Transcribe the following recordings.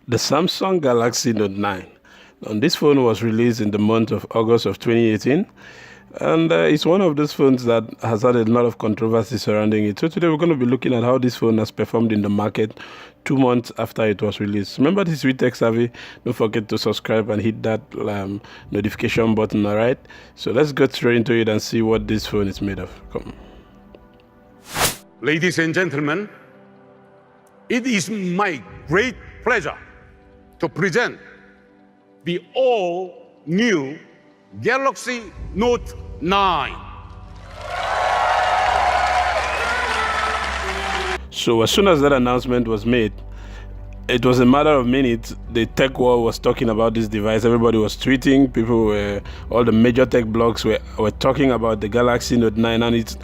The Samsung Galaxy Note 9. And this phone was released in the month of August of 2018. And it's one of those phones that has had a lot of controversy surrounding it. So today we're going to be looking at how this phone has performed in the market 2 months after it was released. Remember, this is Tech Savvy. Don't forget to subscribe and hit that notification button, all right? So let's get straight into it and see what this phone is made of. Come. Ladies and gentlemen, it is my great pleasure to present the all-new Galaxy Note 9. So as soon as that announcement was made, it was a matter of minutes. The tech world was talking about this device. Everybody was tweeting. All the major tech blogs were talking about the Galaxy Note 9, and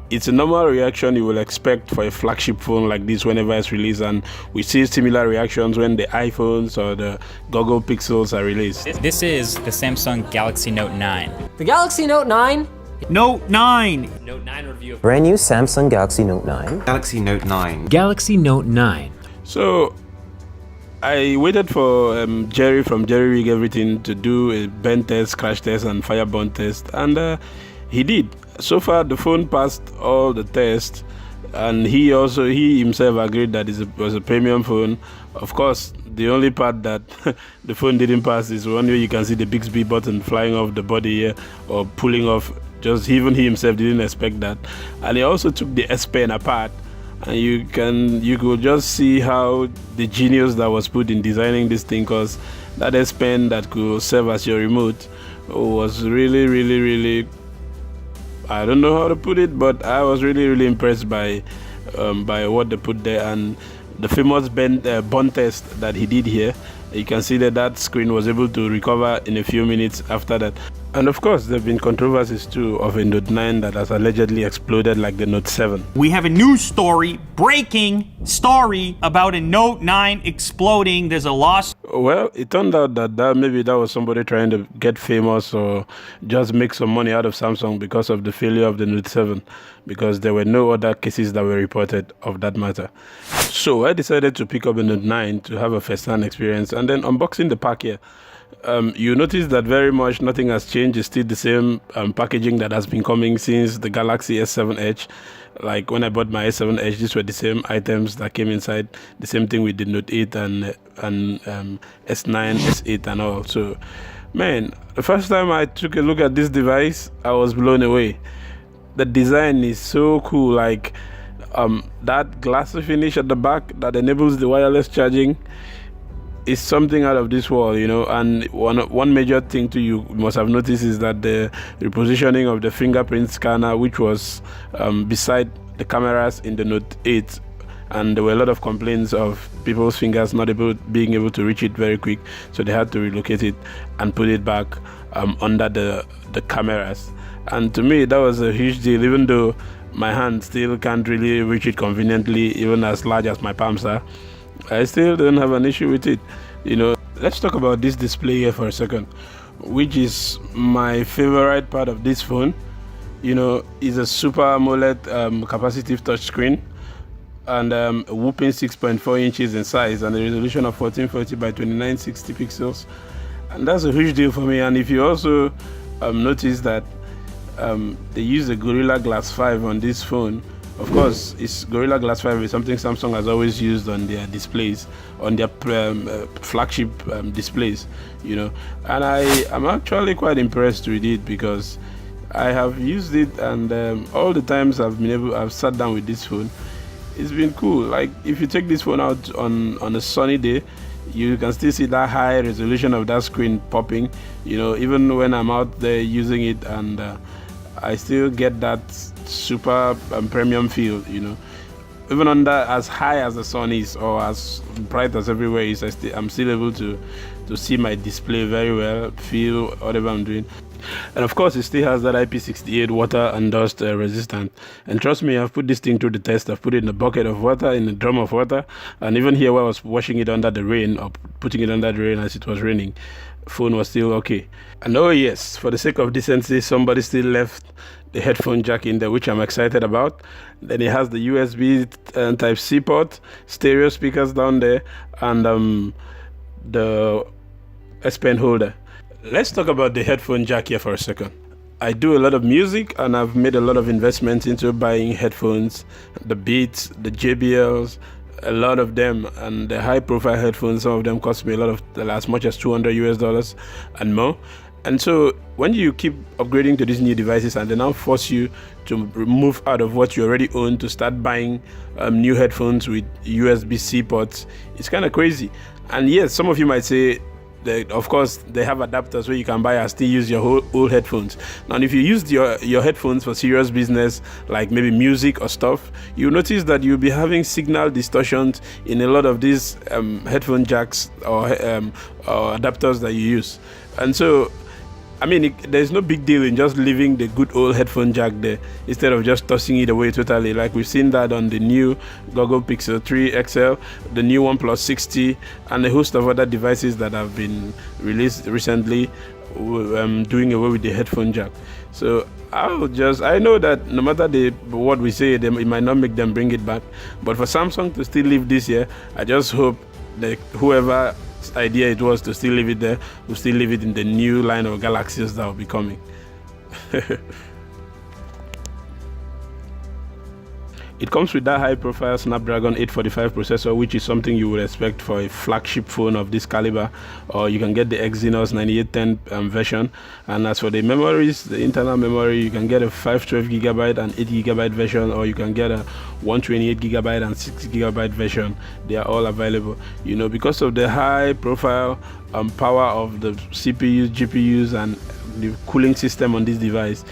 it's a normal reaction you will expect for a flagship phone like this whenever it's released, and we see similar reactions when the iPhones or the Google Pixels are released. This is the Samsung Galaxy Note 9. The Galaxy Note 9? Note 9! Note 9 review. Brand new Samsung Galaxy Note 9. Galaxy Note 9. Galaxy Note 9. So I waited for Jerry from Jerry Rig Everything to do a bend test, crash test, and fireburn test, and he did. So far, the phone passed all the tests, and he himself agreed that it was a premium phone. Of course, the only part that the phone didn't pass is one where you can see the Bixby button flying off the body here or pulling off. Just even he himself didn't expect that. And he also took the S Pen apart, and you could just see how the genius that was put in designing this thing, because that S Pen that could serve as your remote was really, I don't know how to put it, but I was really impressed by what they put there, and the famous bond test that he did here. You can see that screen was able to recover in a few minutes after that. And of course, there have been controversies too of a Note 9 that has allegedly exploded like the Note 7. We have a news story, breaking story about a Note 9 exploding. There's a loss. Well, it turned out that maybe that was somebody trying to get famous or just make some money out of Samsung because of the failure of the Note 7, because there were no other cases that were reported of that matter. So I decided to pick up the Note 9 to have a first-hand experience, and then unboxing the pack here. You notice that very much nothing has changed. It's still the same packaging that has been coming since the Galaxy S7 Edge. Like when I bought my S7 Edge, these were the same items that came inside. The same thing with the Note 8 and S9, S8 and all. So, man, the first time I took a look at this device, I was blown away. The design is so cool. Like that glassy finish at the back that enables the wireless charging is something out of this world, you know. And one major thing too you must have noticed is that the repositioning of the fingerprint scanner, which was beside the cameras in the Note 8, and there were a lot of complaints of people's fingers not being able to reach it very quick, so they had to relocate it and put it back under the cameras. And to me, that was a huge deal, even though my hand still can't really reach it conveniently, even as large as my palms are. I still don't have an issue with it, you know. Let's talk about this display here for a second, which is my favorite part of this phone. You know, it's a Super AMOLED capacitive touchscreen, and a whooping 6.4 inches in size, and a resolution of 1440 by 2960 pixels, and that's a huge deal for me. And if you also notice that they use the Gorilla Glass 5 on this phone. Of course, it's Gorilla Glass 5 is something Samsung has always used on their displays, on their flagship displays, you know. And I'm actually quite impressed with it, because I have used it, and all the times I've sat down with this phone, it's been cool. Like if you take this phone out on a sunny day, you can still see that high resolution of that screen popping, you know, even when I'm out there using it, and I still get that super premium feel, you know. Even under as high as the sun is, or as bright as everywhere is, I'm still able to see my display very well, feel whatever I'm doing. And of course, it still has that IP68 water and dust resistant. And trust me, I've put this thing through the test. I've put it in a bucket of water, in a drum of water, and even here where I was washing it under the rain, or putting it under the rain as it was raining, phone was still okay. And oh yes, for the sake of decency, somebody still left the headphone jack in there, which I'm excited about. Then it has the USB Type-C port, stereo speakers down there, and the S Pen holder. Let's talk about the headphone jack here for a second. I do a lot of music and I've made a lot of investments into buying headphones, the Beats, the JBLs, a lot of them, and the high profile headphones, some of them cost me a lot of, as much as $200 and more. And so when you keep upgrading to these new devices and they now force you to move out of what you already own to start buying new headphones with USB-C ports, it's kind of crazy. And yes, some of you might say, of course, they have adapters where you can buy and still use your old headphones. Now, if you used your headphones for serious business, like maybe music or stuff, you'll notice that you'll be having signal distortions in a lot of these headphone jacks or adapters that you use. And so, I mean, there's no big deal in just leaving the good old headphone jack there instead of just tossing it away totally. Like we've seen that on the new Googl Pixel 3 XL, the new OnePlus 60, and a host of other devices that have been released recently, doing away with the headphone jack. So I know that no matter what we say, it might not make them bring it back. But for Samsung to still leave this year, I just hope that whoever idea it was to still leave it there, we'll still leave it in the new line of Galaxies that will be coming. It comes with that high-profile Snapdragon 845 processor, which is something you would expect for a flagship phone of this caliber, or you can get the Exynos 9810 version. And as for the memories, the internal memory, you can get a 512GB and 8GB version, or you can get a 128GB and 6GB version. They are all available. You know, because of the high-profile power of the CPUs, GPUs, and the cooling system on this device,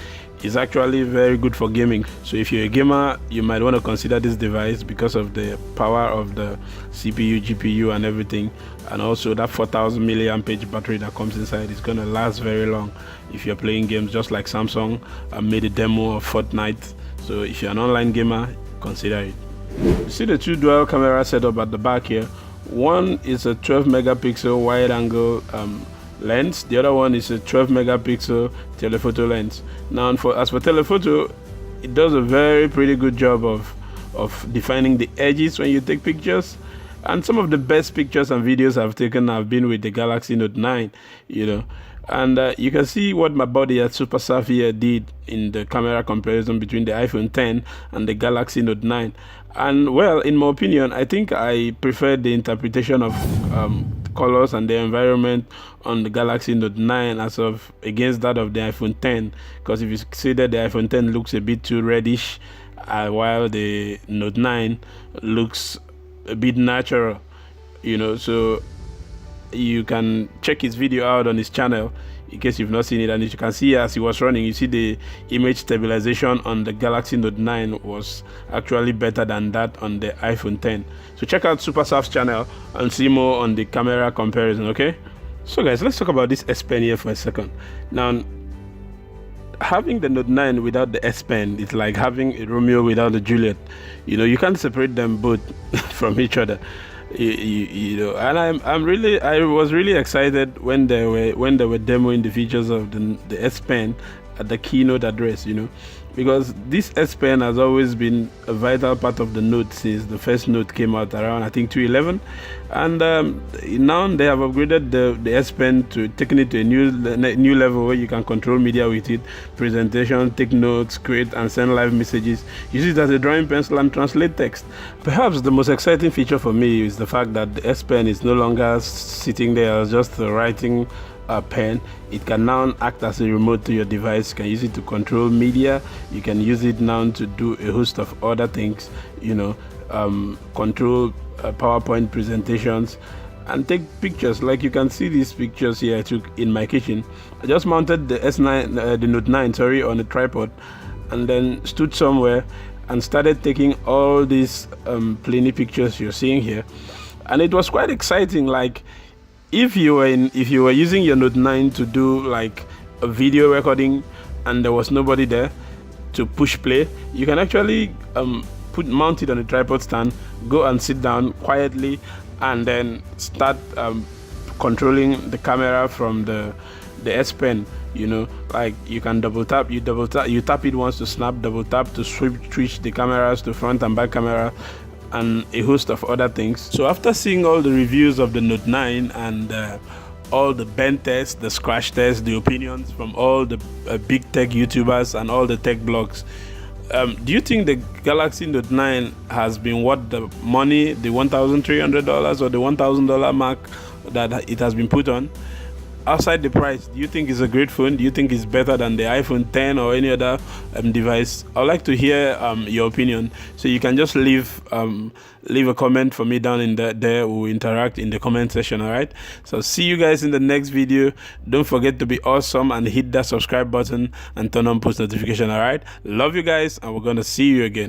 is actually very good for gaming. So if you're a gamer, you might want to consider this device because of the power of the CPU, GPU, and everything, and also that 4000 milliamp battery that comes inside is going to last very long if you're playing games, just like Samsung made a demo of Fortnite. So if you're an online gamer, consider it. You see the two dual camera setup at the back here. One is a 12 megapixel wide angle lens, the other one is a 12 megapixel telephoto lens. Now, as for telephoto, it does a very pretty good job of defining the edges when you take pictures. And some of the best pictures and videos I've taken have been with the Galaxy Note 9, you know. And you can see what my buddy at Super Savvy did in the camera comparison between the iPhone 10 and the Galaxy Note 9. And well, in my opinion, I think I prefer the interpretation of colors and the environment on the Galaxy Note 9 against that of the iPhone 10, because if you see that the iPhone 10 looks a bit too reddish, while the Note 9 looks a bit natural, you know. So you can check his video out on his channel in case you've not seen it, and as you can see, as he was running, you see the image stabilization on the Galaxy Note 9 was actually better than that on the iPhone 10. So check out Super Sav's channel and see more on the camera comparison, okay? So guys, let's talk about this S Pen here for a second. Now, having the Note 9 without the S Pen, it's like having a Romeo without a Juliet. You know, you can't separate them both from each other. You know, and I was really excited when they were demoing the features of the S Pen at the keynote address, you know, because this S Pen has always been a vital part of the Note since the first Note came out around, I think, 2011, and now they have upgraded the S Pen to taking it to a new level where you can control media with it, presentation, take notes, create and send live messages, use it as a drawing pencil and translate text. Perhaps the most exciting feature for me is the fact that the S Pen is no longer sitting there as just a writing pen. It can now act as a remote to your device. You can use it to control media. You can use it now to do a host of other things, you know, control PowerPoint presentations and take pictures. Like you can see these pictures here I took in my kitchen. I just mounted the the Note 9 on a tripod, and then stood somewhere and started taking all these plainy pictures you're seeing here, and it was quite exciting. Like if you were using your Note 9 to do like a video recording and there was nobody there to push play, you can actually mount it on a tripod stand, go and sit down quietly, and then start controlling the camera from the S Pen. You know, like you can you tap it once to snap, double tap to switch the cameras to front and back camera, and a host of other things. So after seeing all the reviews of the Note 9 and all the bend tests, the scratch tests, the opinions from all the big tech YouTubers and all the tech blogs, do you think the Galaxy Note 9 has been worth the money, the $1,300 or the $1,000 mark that it has been put on? Outside the price, do you think it's a great phone? Do you think it's better than the iPhone 10 or any other device? I'd like to hear your opinion. So you can just leave a comment for me down in there. We'll interact in the comment section, all right? So see you guys in the next video. Don't forget to be awesome and hit that subscribe button and turn on post notification, all right? Love you guys, and we're going to see you again.